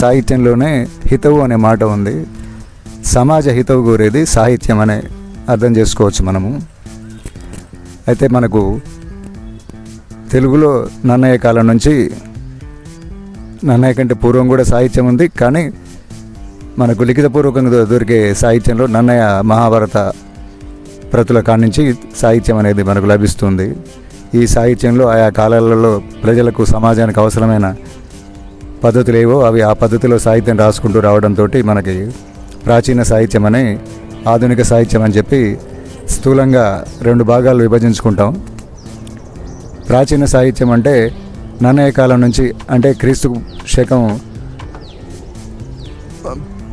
సాహిత్యంలోనే హితవు అనే మాట ఉంది. సమాజ హితవు కోరేది సాహిత్యం అనే అర్థం చేసుకోవచ్చు మనము. అయితే మనకు తెలుగులో నన్నయ్య కాలం నుంచి, నన్నయ్య కంటే పూర్వం కూడా సాహిత్యం ఉంది. కానీ మనకు లిఖితపూర్వకంగా దొరికే సాహిత్యంలో నన్నయ్య మహాభారత ప్రతుల కానించి సాహిత్యం అనేది మనకు లభిస్తుంది. ఈ సాహిత్యంలో ఆయా కాలాలలో ప్రజలకు సమాజానికి అవసరమైన పద్ధతులు ఏవో అవి ఆ పద్ధతిలో సాహిత్యం రాసుకుంటూ రావడంతో మనకి ప్రాచీన సాహిత్యం అని, ఆధునిక సాహిత్యం అని చెప్పి స్థూలంగా 2 భాగాలు విభజించుకుంటాం. ప్రాచీన సాహిత్యం అంటే నన్నయ్య కాలం నుంచి, అంటే క్రీస్తు శకం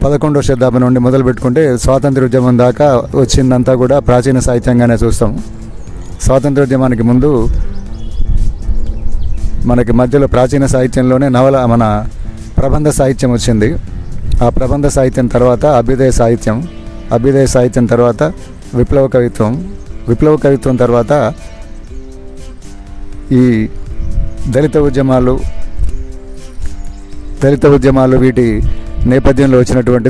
11వ శతాబ్దం నుండి మొదలు పెట్టుకుంటే స్వాతంత్రోద్యమం దాకా వచ్చిందంతా కూడా ప్రాచీన సాహిత్యంగానే చూస్తాం. స్వాతంత్రోద్యమానికి ముందు మనకి మధ్యలో ప్రాచీన సాహిత్యంలోనే మన ప్రబంధ సాహిత్యం వచ్చింది. ఆ ప్రబంధ సాహిత్యం తర్వాత అభ్యుదయ సాహిత్యం తర్వాత విప్లవ కవిత్వం తర్వాత ఈ దళిత ఉద్యమాలు వీటి నేపథ్యంలో వచ్చినటువంటి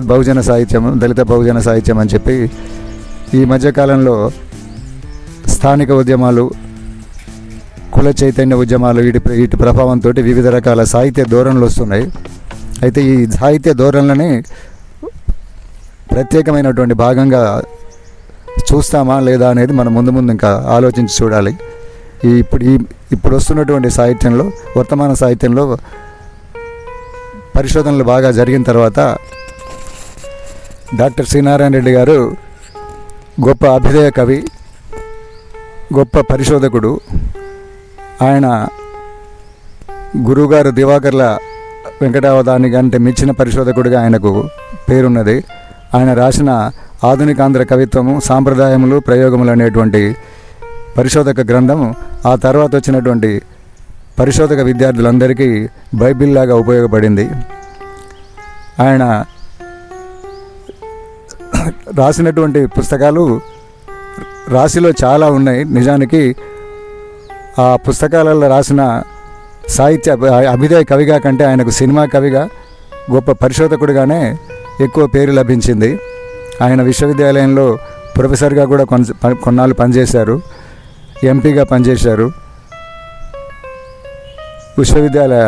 దళిత బహుజన సాహిత్యం అని చెప్పి ఈ మధ్యకాలంలో స్థానిక ఉద్యమాలు, కుల చైతన్య ఉద్యమాలు వీటి ప్రభావంతో వివిధ రకాల సాహిత్య ధోరణులు వస్తున్నాయి. అయితే ఈ సాహిత్య ధోరణులని ప్రత్యేకమైనటువంటి భాగంగా చూస్తామా లేదా అనేది మనం ముందు ఇంకా ఆలోచించి చూడాలి. ఇప్పుడు వస్తున్నటువంటి సాహిత్యంలో, వర్తమాన సాహిత్యంలో పరిశోధనలు బాగా జరిగిన తర్వాత డాక్టర్ సి నారాయణ రెడ్డి గారు గొప్ప అభ్యుదయ కవి, గొప్ప పరిశోధకుడు. ఆయన గురువుగారు దివాకర్ల వెంకటావధాని అంటే మించిన పరిశోధకుడిగా ఆయనకు పేరున్నది. ఆయన రాసిన ఆధునికాంధ్ర కవిత్వము, సాంప్రదాయములు, ప్రయోగములు అనేటువంటి పరిశోధక గ్రంథం ఆ తర్వాత వచ్చినటువంటి పరిశోధక విద్యార్థులందరికీ బైబిల్ లాగా ఉపయోగపడింది. ఆయన రాసినటువంటి పుస్తకాలు రాశిలో చాలా ఉన్నాయి. నిజానికి ఆ పుస్తకాలలో రాసిన సాహిత్య అభ్యుదయ కవిగా కంటే ఆయనకు సినిమా కవిగా, గొప్ప పరిశోధకుడిగానే ఎక్కువ పేరు లభించింది. ఆయన విశ్వవిద్యాలయంలో ప్రొఫెసర్గా కూడా కొన్నాళ్ళు పనిచేశారు, ఎంపీగా పనిచేశారు, విశ్వవిద్యాలయ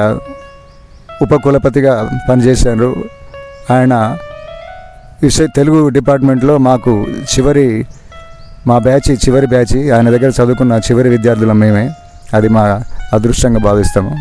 ఉపకులపతిగా పనిచేశారు. ఆయన తెలుగు డిపార్ట్మెంట్లో మా చివరి బ్యాచ్ ఆయన దగ్గర చదువుకున్న చివరి విద్యార్థులం మేమే. అది మా అదృష్టంగా భావిస్తాము.